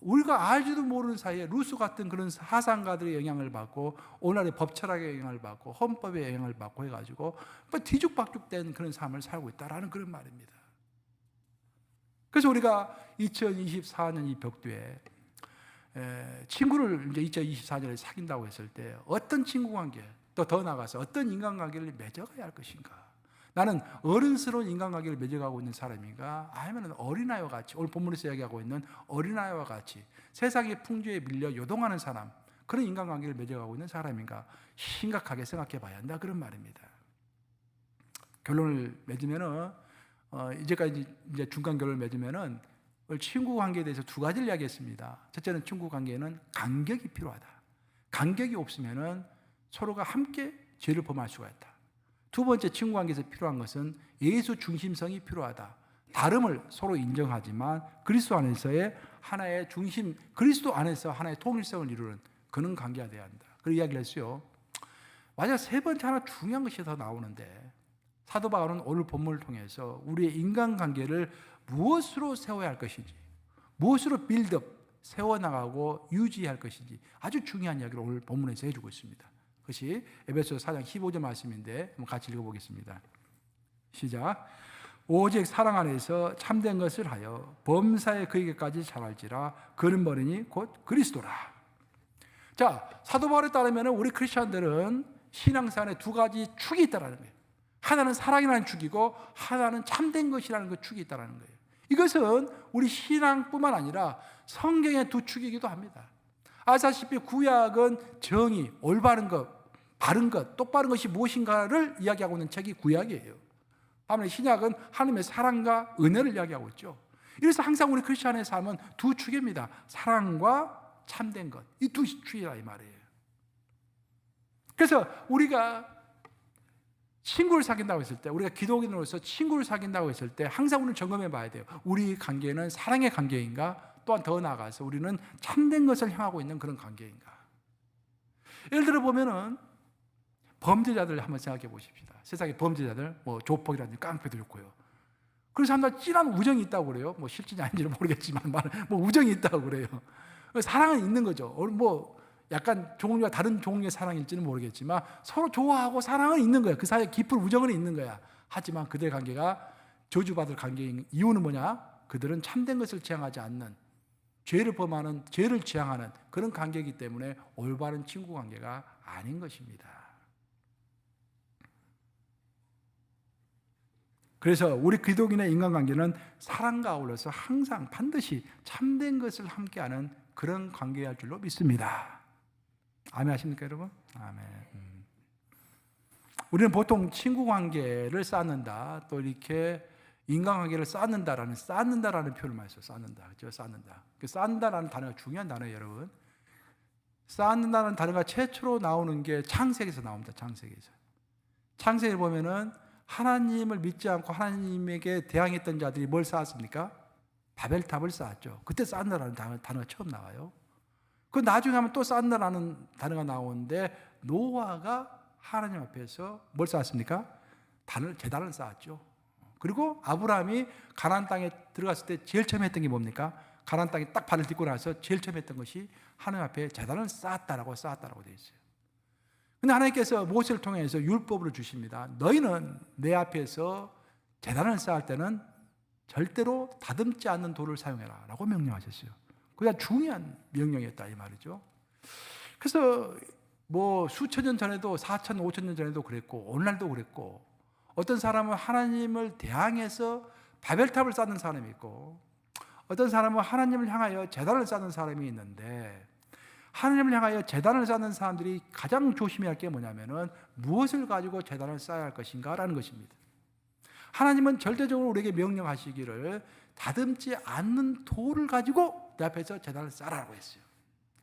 우리가 알지도 모르는 사이에 루스 같은 그런 사상가들의 영향을 받고 오늘날의 법철학의 영향을 받고 헌법의 영향을 받고 해가지고 뒤죽박죽된 그런 삶을 살고 있다라는 그런 말입니다. 그래서 우리가 2024년 이 벽두에 친구를 이제 2024년에 사귄다고 했을 때 어떤 친구 관계, 또 더 나아가서 어떤 인간관계를 맺어가야 할 것인가? 나는 어른스러운 인간관계를 맺어가고 있는 사람인가? 아니면 어린아이와 같이, 오늘 본문에서 이야기하고 있는 어린아이와 같이 세상의 풍조에 밀려 요동하는 사람, 그런 인간관계를 맺어가고 있는 사람인가? 심각하게 생각해 봐야 한다 그런 말입니다. 결론을 맺으면은 이제까지 이제 중간 결론을 맺으면은 친구 관계에 대해서 두 가지를 이야기했습니다. 첫째는 친구 관계에는 간격이 필요하다. 간격이 없으면은 서로가 함께 죄를 범할 수가 있다. 두 번째, 친구 관계에서 필요한 것은 예수 중심성이 필요하다. 다름을 서로 인정하지만 그리스도 안에서의 하나의 중심, 그리스도 안에서 하나의 통일성을 이루는 그런 관계가 되어야 한다. 그런 이야기를 했어요. 만약 세 번째 하나 중요한 것이 더 나오는데, 사도 바울은 오늘 본문을 통해서 우리의 인간관계를 무엇으로 세워야 할 것인지, 무엇으로 빌드업, 세워나가고 유지할 것인지 아주 중요한 이야기를 오늘 본문에서 해주고 있습니다. 그것이 에베소서 4장 15절 말씀인데 한번 같이 읽어보겠습니다. 시작. 오직 사랑 안에서 참된 것을 하여 범사에 그에게까지 자랄지라. 그는 머리니 곧 그리스도라. 자, 사도 바울에 따르면 우리 크리스천들은 신앙생활에 두 가지 축이 있다는 거예요. 하나는 사랑이라는 축이고 하나는 참된 것이라는 그 축이 있다는 거예요. 이것은 우리 신앙뿐만 아니라 성경의 두 축이기도 합니다. 아시다시피 구약은 정의, 올바른 것, 바른 것, 똑바른 것이 무엇인가를 이야기하고 있는 책이 구약이에요. 반면에 신약은 하나님의 사랑과 은혜를 이야기하고 있죠. 이래서 항상 우리 크리스천의 삶은 두 축입니다. 사랑과 참된 것, 이 두 축이라 이 말이에요. 그래서 우리가 친구를 사귄다고 했을 때, 우리가 기독인으로서 친구를 사귄다고 했을 때 항상 우리는 점검해 봐야 돼요. 우리 관계는 사랑의 관계인가? 또한 더 나아가서 우리는 참된 것을 향하고 있는 그런 관계인가? 예를 들어 보면은 범죄자들 한번 생각해 보십시다. 세상의 범죄자들, 뭐 조폭이라든지 깡패도 좋고요. 그래서 사람들 진한 우정이 있다고 그래요. 뭐 실질이 아닌지는 모르겠지만 뭐 우정이 있다고 그래요. 사랑은 있는 거죠. 뭐 약간 종류가 다른 종류의 사랑일지는 모르겠지만 서로 좋아하고 사랑은 있는 거예요. 그 사이에 깊은 우정은 있는 거야. 하지만 그들의 관계가 저주받을 관계인 이유는 뭐냐? 그들은 참된 것을 지향하지 않는, 죄를 범하는, 죄를 지향하는 그런 관계이기 때문에 올바른 친구 관계가 아닌 것입니다. 그래서 우리 기독인의 인간관계는 사랑과 어울려서 항상 반드시 참된 것을 함께하는 그런 관계여야 할 줄로 믿습니다. 아멘 하십니까 여러분? 아멘. 우리는 보통 친구 관계를 쌓는다, 또 이렇게 인간관계를 쌓는다라는 표현을 많이 써요. 쌓는다, 그렇죠? 쌓는다. 그 쌓는다라는 단어가 중요한 단어예요, 여러분. 쌓는다는 단어가 최초로 나오는 게 창세기에서 나옵니다. 창세기에 보면은 하나님을 믿지 않고 하나님에게 대항했던 자들이 뭘 쌓았습니까? 바벨탑을 쌓았죠. 그때 쌓는다라는 단어가 처음 나와요. 그 나중에 하면 또 쌓는다라는 단어가 나오는데 노아가 하나님 앞에서 뭘 쌓았습니까? 제단을 쌓았죠. 그리고 아브라함이 가나안 땅에 들어갔을 때 제일 처음 했던 게 뭡니까? 가나안 땅에 딱 발을 딛고 나서 제일 처음 했던 것이 하나님 앞에 제단을 쌓았다라고 되어 있어요. 근데 하나님께서 모세를 통해서 율법을 주십니다. 너희는 내 앞에서 제단을 쌓을 때는 절대로 다듬지 않는 돌을 사용해라 라고 명령하셨어요. 그게 중요한 명령이었다 이 말이죠. 그래서 뭐 수천 년 전에도 4천, 5천 년 전에도 그랬고 오늘날도 그랬고, 어떤 사람은 하나님을 대항해서 바벨탑을 쌓는 사람이 있고 어떤 사람은 하나님을 향하여 제단을 쌓는 사람이 있는데, 하나님을 향하여 제단을 쌓는 사람들이 가장 조심해야 할 게 뭐냐면은 무엇을 가지고 제단을 쌓아야 할 것인가라는 것입니다. 하나님은 절대적으로 우리에게 명령하시기를 다듬지 않는 돌을 가지고 내 앞에서 제단을 쌓으라고 했어요.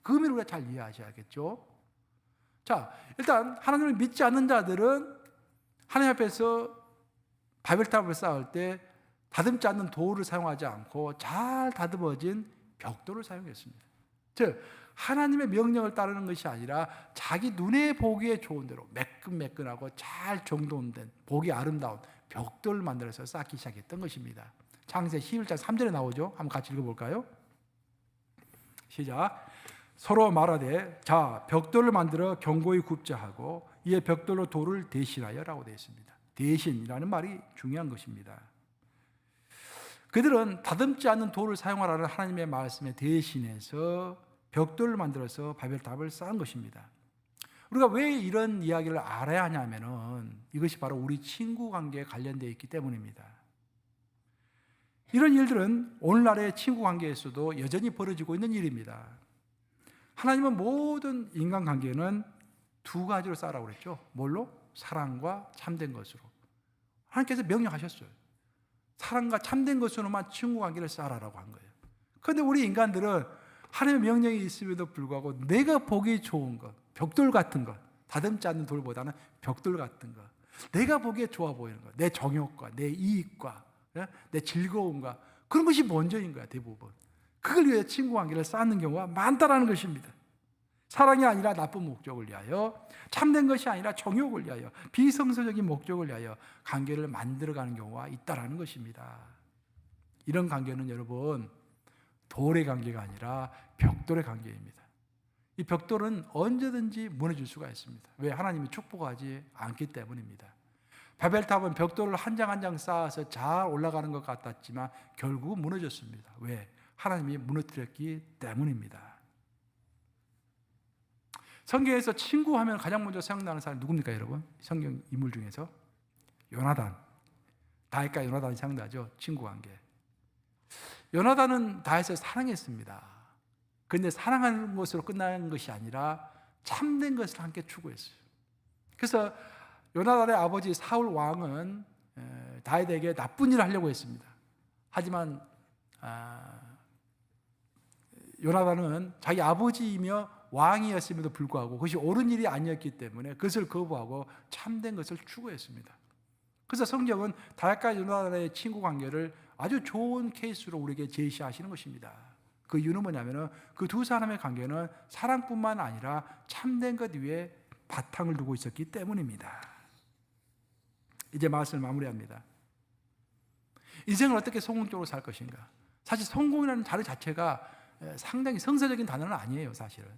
그 의미를 우리가 잘 이해하셔야겠죠. 자, 일단 하나님을 믿지 않는 자들은 하나님 앞에서 바벨탑을 쌓을 때 다듬지 않는 돌을 사용하지 않고 잘 다듬어진 벽돌을 사용했습니다. 즉 하나님의 명령을 따르는 것이 아니라 자기 눈에 보기에 좋은 대로 매끈매끈하고 잘 정돈된 보기 아름다운 벽돌을 만들어서 쌓기 시작했던 것입니다. 창세기 11장 3절에 나오죠. 한번 같이 읽어볼까요? 시작. 서로 말하되 자 벽돌을 만들어 견고히 굽자 하고 이에 벽돌로 돌을 대신하여 라고 되어 있습니다. 대신이라는 말이 중요한 것입니다. 그들은 다듬지 않는 돌을 사용하라는 하나님의 말씀에 대신해서 벽돌을 만들어서 바벨탑을 쌓은 것입니다. 우리가 왜 이런 이야기를 알아야 하냐면은 이것이 바로 우리 친구 관계에 관련되어 있기 때문입니다. 이런 일들은 오늘날의 친구 관계에서도 여전히 벌어지고 있는 일입니다. 하나님은 모든 인간관계는 두 가지로 쌓으라고 그랬죠. 뭘로? 사랑과 참된 것으로. 하나님께서 명령하셨어요. 사랑과 참된 것으로만 친구 관계를 쌓으라고 한 거예요. 그런데 우리 인간들은 하나님의 명령이 있음에도 불구하고 내가 보기 좋은 것, 벽돌 같은 것, 다듬지 않는 돌보다는 벽돌 같은 것, 내가 보기에 좋아 보이는 것, 내 정욕과 내 이익과 내 즐거움과 그런 것이 먼저인 거야 대부분. 그걸 위해 친구 관계를 쌓는 경우가 많다라는 것입니다. 사랑이 아니라 나쁜 목적을 위하여, 참된 것이 아니라 정욕을 위하여, 비성서적인 목적을 위하여 관계를 만들어가는 경우가 있다라는 것입니다. 이런 관계는 여러분 돌의 관계가 아니라 벽돌의 관계입니다. 이 벽돌은 언제든지 무너질 수가 있습니다. 왜? 하나님이 축복하지 않기 때문입니다. 바벨탑은 벽돌을 한 장 한 장 쌓아서 잘 올라가는 것 같았지만 결국은 무너졌습니다. 왜? 하나님이 무너뜨렸기 때문입니다. 성경에서 친구 하면 가장 먼저 생각나는 사람이 누굽니까 여러분? 성경 인물 중에서 요나단, 다윗과 요나단이 생각나죠. 친구 관계. 요나단은 다윗을 사랑했습니다. 그런데 사랑하는 것으로 끝나는 것이 아니라 참된 것을 함께 추구했어요. 그래서 요나단의 아버지 사울 왕은 다윗에게 나쁜 일을 하려고 했습니다. 하지만 요나단은 자기 아버지이며 왕이었음에도 불구하고 그것이 옳은 일이 아니었기 때문에 그것을 거부하고 참된 것을 추구했습니다. 그래서 성경은 다윗과 요나단의 친구 관계를 아주 좋은 케이스로 우리에게 제시하시는 것입니다. 그 이유는 뭐냐면 그 두 사람의 관계는 사랑뿐만 아니라 참된 것 위에 바탕을 두고 있었기 때문입니다. 이제 말씀을 마무리합니다. 인생을 어떻게 성공적으로 살 것인가? 사실 성공이라는 단어 자체가 상당히 성서적인 단어는 아니에요, 사실은.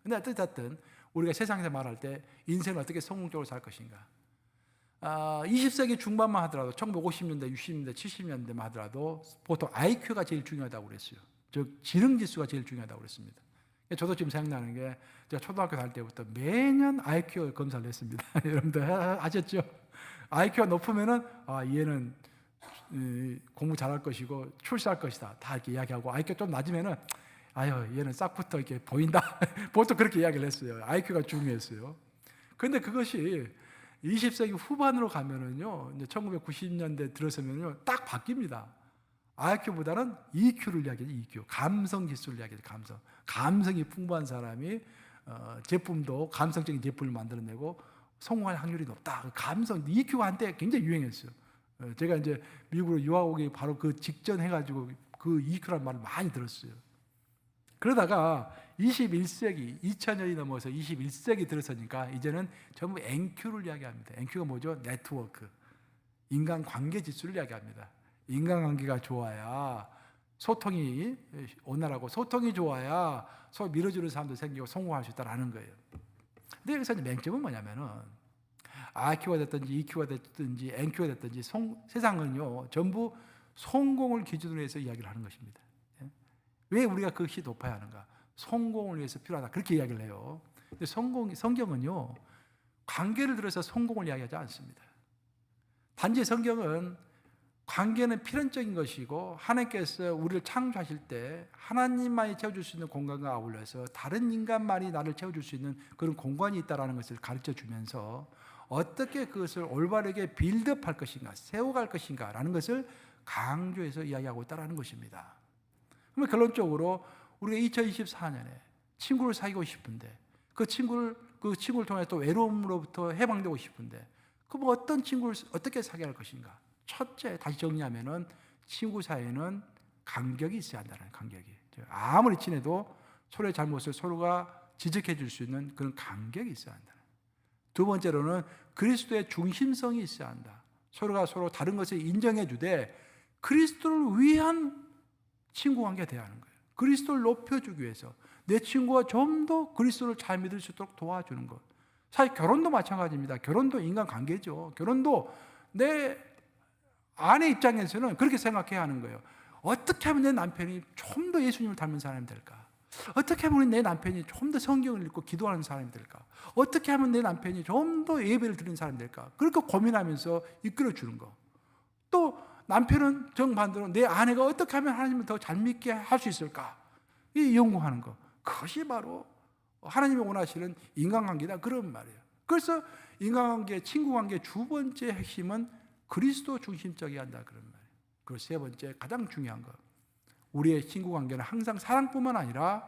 근데 어쨌든 우리가 세상에서 말할 때 인생을 어떻게 성공적으로 살 것인가? 20세기 중반만 하더라도 1950년대, 60년대, 70년대만 하더라도 보통 IQ가 제일 중요하다고 그랬어요. 즉 지능지수가 제일 중요하다고 그랬습니다. 저도 지금 생각나는 게 제가 초등학교 다닐 때부터 매년 IQ 검사를 했습니다. 여러분들 아셨죠? IQ가 높으면은 얘는 공부 잘할 것이고 출세할 것이다 다 이렇게 이야기하고 IQ가 좀 낮으면은 얘는 싹부터 이렇게 보인다 보통 그렇게 이야기를 했어요. IQ가 중요했어요. 그런데 그것이 20세기 후반으로 가면은요, 이제 1990년대 들어서면요 딱 바뀝니다. IQ보다는 EQ를 이야기하죠. EQ, 감성 지수를 이야기하죠. 감성이 풍부한 사람이 제품도 감성적인 제품을 만들어내고 성공할 확률이 높다. 감성, EQ가 한때 굉장히 유행했어요. 제가 이제 미국으로 유학 오기 바로 그 직전 해가지고 그 EQ라는 말을 많이 들었어요. 그러다가 21세기, 2000년이 넘어서 21세기 들어서니까 이제는 전부 NQ를 이야기합니다. NQ가 뭐죠? 네트워크, 인간관계 지수를 이야기합니다. 인간관계가 좋아야 소통이 원활하고 소통이 좋아야 서로 밀어주는 사람도 생기고 성공할 수 있다는 거예요. 근데 여기서 이제 맹점은 뭐냐면은 IQ가 됐든지 EQ가 됐든지 NQ가 됐든지 세상은요 전부 성공을 기준으로 해서 이야기를 하는 것입니다. 왜 우리가 그것이 높아야 하는가? 성공을 위해서 필요하다 그렇게 이야기를 해요. 근데 성경은요 관계를 들어서 성공을 이야기하지 않습니다. 단지 성경은 관계는 필연적인 것이고 하나님께서 우리를 창조하실 때 하나님만이 채워줄 수 있는 공간과 아울러서 다른 인간만이 나를 채워줄 수 있는 그런 공간이 있다는 것을 가르쳐 주면서 어떻게 그것을 올바르게 빌드업할 것인가, 세워갈 것인가 라는 것을 강조해서 이야기하고 있다는 것입니다. 그러면 결론적으로 우리가 2024년에 친구를 사귀고 싶은데 그 친구를 통해 또 외로움으로부터 해방되고 싶은데 그럼 어떤 친구를 어떻게 사귀어야 할 것인가? 첫째, 다시 정리하면은 친구 사이에는 간격이 있어야 한다는 간격이. 아무리 친해도 서로의 잘못을 서로가 지적해 줄 수 있는 그런 간격이 있어야 한다. 두 번째로는 그리스도의 중심성이 있어야 한다. 서로가 서로 다른 것을 인정해 주되 그리스도를 위한 친구 관계가 돼야 하는 거예요. 그리스도를 높여주기 위해서 내 친구가 좀 더 그리스도를 잘 믿을 수 있도록 도와주는 것. 사실 결혼도 마찬가지입니다. 결혼도 인간관계죠. 결혼도 내 아내 입장에서는 그렇게 생각해야 하는 거예요. 어떻게 하면 내 남편이 좀 더 예수님을 닮은 사람이 될까? 어떻게 하면 내 남편이 좀 더 성경을 읽고 기도하는 사람이 될까? 어떻게 하면 내 남편이 좀 더 예배를 드리는 사람이 될까? 그렇게 고민하면서 이끌어주는 거. 또 남편은 정반대로 내 아내가 어떻게 하면 하나님을 더 잘 믿게 할 수 있을까? 이 연구하는 거. 그것이 바로 하나님이 원하시는 인간관계다 그런 말이에요. 그래서 인간관계, 친구관계 두 번째 핵심은 그리스도 중심적이어야 한다 그런 말이에요. 그리고 세 번째 가장 중요한 것, 우리의 친구관계는 항상 사랑뿐만 아니라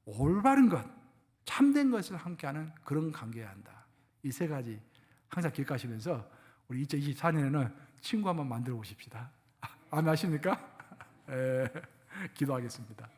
올바른 것, 참된 것을 함께하는 그런 관계여야 한다. 이 세 가지 항상 기억하시면서 우리 2024년에는 친구 한번 만들어 보십시다. 아멘 하십니까? 기도하겠습니다.